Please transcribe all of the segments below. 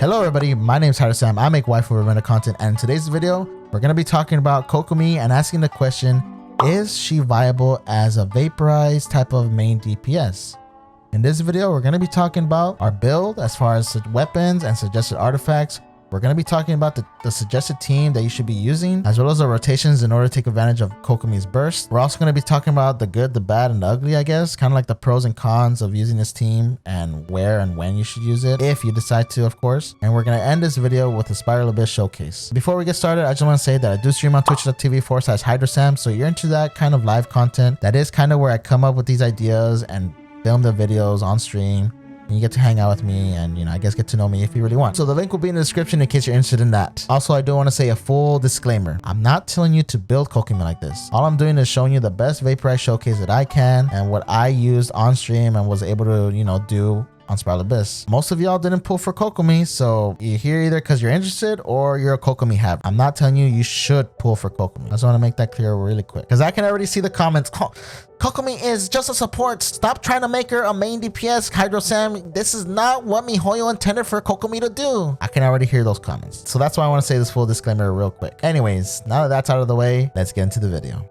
Hello everybody, my name is Sam. I make waifu review content, and in today's video, we're going to be talking about Kokomi and asking the question, is she viable as a Vaporize type of main DPS? In this video, we're going to be talking about our build as far as weapons and suggested artifacts. We're going to be talking about the suggested team that you should be using, as well as the rotations in order to take advantage of Kokomi's burst. We're also going to be talking about the good, the bad, and the ugly, I guess. Kind of like the pros and cons of using this team and where and when you should use it, if you decide to, of course. And we're going to end this video with a Spiral Abyss showcase. Before we get started, I just want to say that I do stream on twitch.tv/HydroSam. So you're into that kind of live content. That is kind of where I come up with these ideas and film the videos on stream. And you get to hang out with me and, I guess get to know me if you really want. So the link will be in the description in case you're interested in that. Also, I do want to say a full disclaimer. I'm not telling you to build Kokomi like this. All I'm doing is showing you the best Vaporize showcase that I can and what I used on stream and was able to, do on Spiral Abyss. Most of y'all didn't pull for Kokomi, so you're here either because you're interested or you're a Kokomi haver. I'm not telling you you should pull for Kokomi. I just want to make that clear really quick because I can already see the comments. Kokomi is just a support. Stop trying to make her a main DPS, HydroSam. This is not what Mihoyo intended for Kokomi to do. I can already hear those comments. So that's why I want to say this full disclaimer real quick. Anyways, now that that's out of the way, let's get into the video.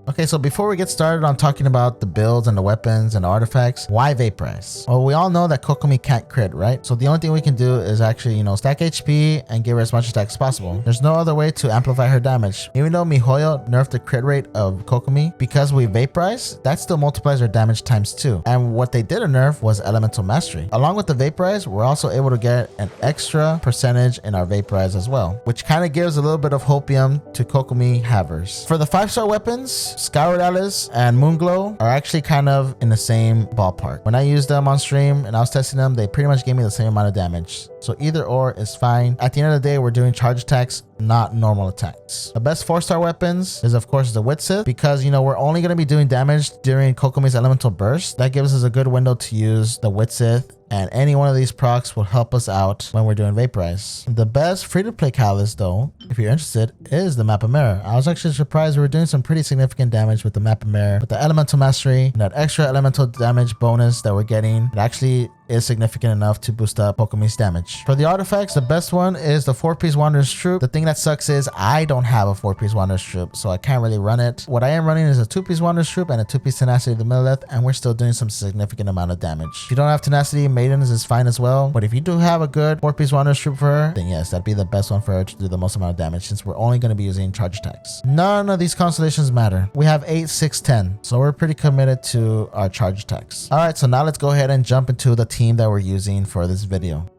Okay, so before we get started on talking about the builds and the weapons and the artifacts, why Vaporize? Well, we all know that Kokomi can't crit, right? So the only thing we can do is actually, stack HP and give her as much attack as possible. There's no other way to amplify her damage. Even though Mihoyo nerfed the crit rate of Kokomi, because we Vaporize, that still multiplies her damage times 2. And what they didn't nerf was Elemental Mastery. Along with the Vaporize, we're also able to get an extra percentage in our Vaporize as well, which kind of gives a little bit of hopium to Kokomi havers. For the 5-star weapons, Scoured Alice and Moonglow are actually kind of in the same ballpark. When I used them on stream and I was testing them, they pretty much gave me the same amount of damage. So either or is fine. At the end of the day, we're doing charge attacks, not normal attacks. The best 4-star weapons is of course the Witsith, because we're only going to be doing damage during Kokomi's elemental burst. That gives us a good window to use the Witsith, and any one of these procs will help us out when we're doing Vaporize. The best free-to-play catalyst though, if you're interested, is the Map of Mirror. I was actually surprised we were doing some pretty significant damage with the Map of Mirror. With the Elemental Mastery and that extra elemental damage bonus that we're getting, it actually is significant enough to boost up Kokomi's damage. For the artifacts, the best one is the 4-piece Wanderer's Troop. The thing that sucks is I don't have a 4-piece Wanderer's Troop, so I can't really run it. What I am running is a 2-piece Wanderer's Troop and a 2-piece Tenacity of the Millilith, and we're still doing some significant amount of damage. If you don't have Tenacity, Maidens is fine as well, but if you do have a good 4-piece Wanderer's Troop for her, then yes, that'd be the best one for her to do the most amount of damage, since we're only going to be using charge attacks. None of these constellations matter. We have 8, 6, 10, so we're pretty committed to our charge attacks. All right, so now let's go ahead and jump into the team that we're using for this video.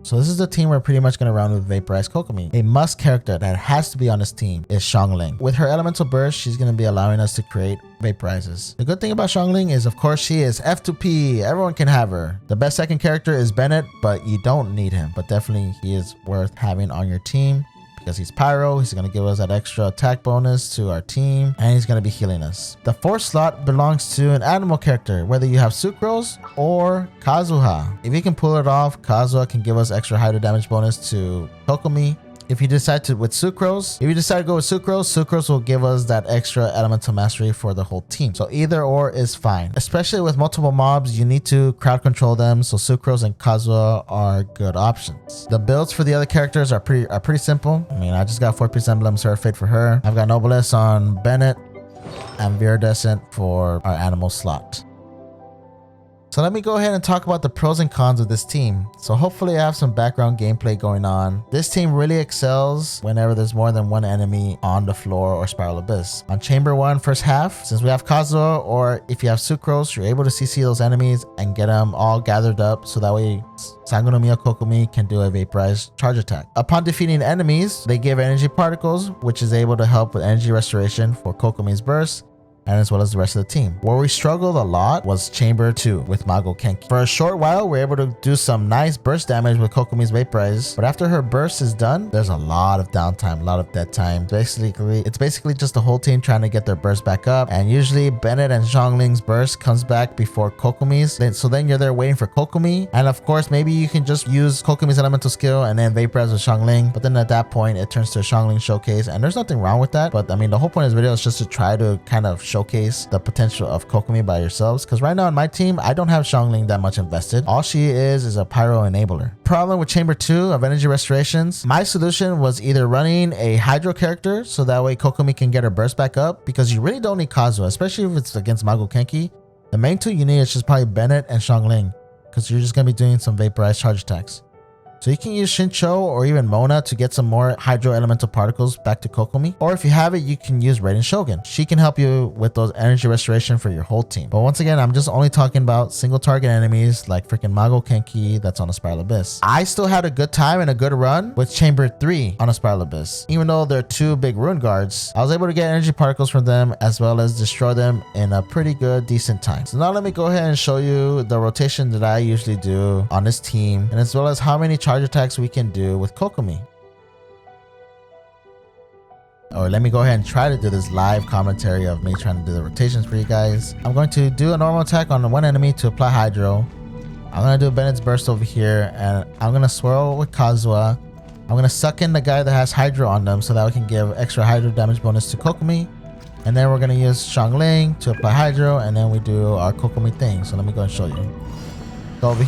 So this is the team we're pretty much going to run with Vaporize Kokomi. A must character that has to be on this team is Xiangling. With her elemental burst, she's going to be allowing us to create Vaporizes. The good thing about Xiangling is, of course, she is F2P. Everyone can have her. The best second character is Bennett, but you don't need him. But definitely he is worth having on your team, because he's Pyro. He's going to give us that extra attack bonus to our team, and he's going to be healing us. The 4th slot belongs to an animal character, whether you have Sucrose or Kazuha. If you can pull it off, Kazuha can give us extra hydro damage bonus to Kokomi. If you decide to go with Sucrose, Sucrose will give us that extra elemental mastery for the whole team. So either or is fine. Especially with multiple mobs, you need to crowd control them. So Sucrose and Kazuha are good options. The builds for the other characters are pretty simple. I just got 4-piece Emblem Seraph Fate for her. I've got Noblesse on Bennett and Viridescent for our animal slot. So let me go ahead and talk about the pros and cons of this team. So hopefully I have some background gameplay going on. This team really excels whenever there's more than one enemy on the floor or Spiral Abyss. On Chamber 1 first half, since we have Kazuha, or if you have Sucrose, you're able to CC those enemies and get them all gathered up, so that way Sango no Miya Kokomi can do a Vaporize charge attack. Upon defeating enemies, they give energy particles, which is able to help with energy restoration for Kokomi's burst, and as well as the rest of the team. Where we struggled a lot was Chamber 2 with Mago Kenki. For a short while, we're able to do some nice burst damage with Kokomi's Vaporize, but after her burst is done, there's a lot of downtime, a lot of dead time. It's basically just the whole team trying to get their burst back up, and usually Bennett and Xiangling's burst comes back before Kokomi's. So then you're there waiting for Kokomi, and of course, maybe you can just use Kokomi's elemental skill and then Vaporize with Xiangling, but then at that point, it turns to a Xiangling showcase, and there's nothing wrong with that, but the whole point of this video is just to try to kind of show showcase the potential of Kokomi by yourselves. Because right now on my team, I don't have Xiangling that much invested. All she is a pyro enabler. Problem with Chamber 2 of energy restorations, my solution was either running a Hydro character so that way Kokomi can get her burst back up, because you really don't need Kazuha, especially if it's against Mago Kenki. The main two you need is just probably Bennett and Xiangling, because you're just going to be doing some vaporized charge attacks. So you can use Shincho or even Mona to get some more Hydro Elemental Particles back to Kokomi. Or if you have it, you can use Raiden Shogun. She can help you with those energy restoration for your whole team. But once again, I'm just only talking about single target enemies like freaking Mago Kenki that's on a Spiral Abyss. I still had a good time and a good run with Chamber 3 on a Spiral Abyss. Even though they're two big Rune Guards, I was able to get energy particles from them as well as destroy them in a pretty good, decent time. So now let me go ahead and show you the rotation that I usually do on this team, and as well as how many charge attacks we can do with Kokomi. Or let me go ahead and try to do this live commentary of me trying to do the rotations for you guys. I'm going to do a normal attack on one enemy to apply Hydro. I'm going to do Bennett's Burst over here, and I'm going to swirl with Kazuha. I'm going to suck in the guy that has Hydro on them so that we can give extra Hydro damage bonus to Kokomi. And then we're going to use Xiangling to apply Hydro, and then we do our Kokomi thing. So let me go and show you. Go over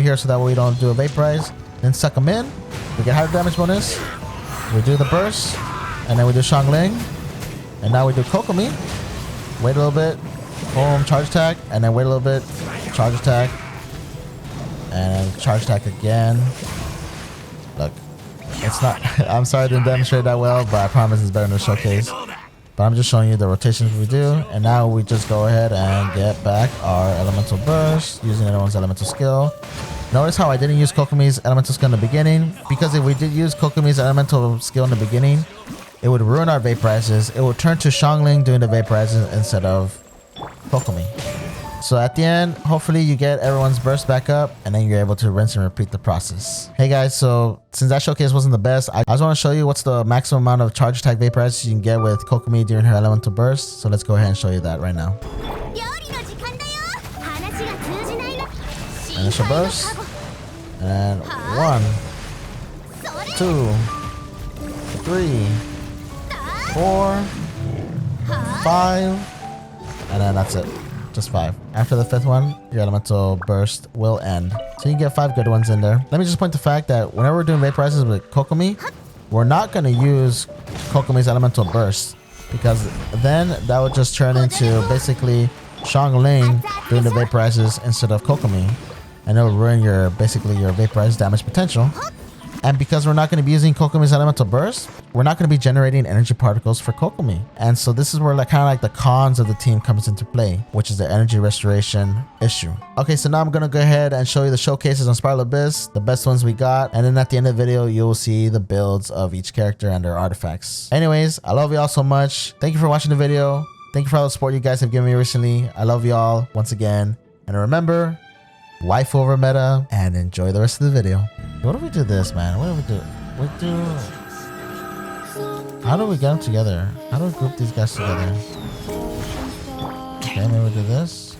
here so that way we don't do a Vaporize. Then suck them in. We get Hydro damage bonus. We do the burst, and then we do Xiangling. And now we do Kokomi. Wait a little bit. Boom, charge attack. And then wait a little bit. Charge attack. And charge attack again. Look. It's not... I'm sorry I didn't demonstrate that well, but I promise it's better in the showcase. But I'm just showing you the rotations we do. And now we just go ahead and get back our elemental burst using everyone's elemental skill. Notice how I didn't use Kokomi's elemental skill in the beginning, because if we did use Kokomi's elemental skill in the beginning, it would ruin our vaporizes. It would turn to Xiangling doing the vaporizes instead of Kokomi. So at the end, hopefully you get everyone's burst back up, and then you're able to rinse and repeat the process. Hey guys, so since that showcase wasn't the best, I just want to show you what's the maximum amount of charge attack vaporizes you can get with Kokomi during her elemental burst. So let's go ahead and show you that right now. Initial burst. And 1, 2, 3, 4, 5, and then that's it. Just 5. After the 5th one, your elemental burst will end. So you can get 5 good ones in there. Let me just point the fact that whenever we're doing vaporizes with Kokomi, we're not going to use Kokomi's elemental burst, because then that would just turn into basically Xiangling doing the vaporizes instead of Kokomi. And it'll ruin your vaporize damage potential. And because we're not going to be using Kokomi's elemental burst, we're not going to be generating energy particles for Kokomi. And so this is where kind of like the cons of the team comes into play, which is the energy restoration issue. Okay, so now I'm going to go ahead and show you the showcases on Spiral Abyss, the best ones we got. And then at the end of the video, you'll see the builds of each character and their artifacts. Anyways, I love you all so much. Thank you for watching the video. Thank you for all the support you guys have given me recently. I love you all once again. And remember, wife over meta, and enjoy the rest of the video. What if we do this, man? What do we do? How do we get them together? How do we group these guys together? Okay, maybe we do this.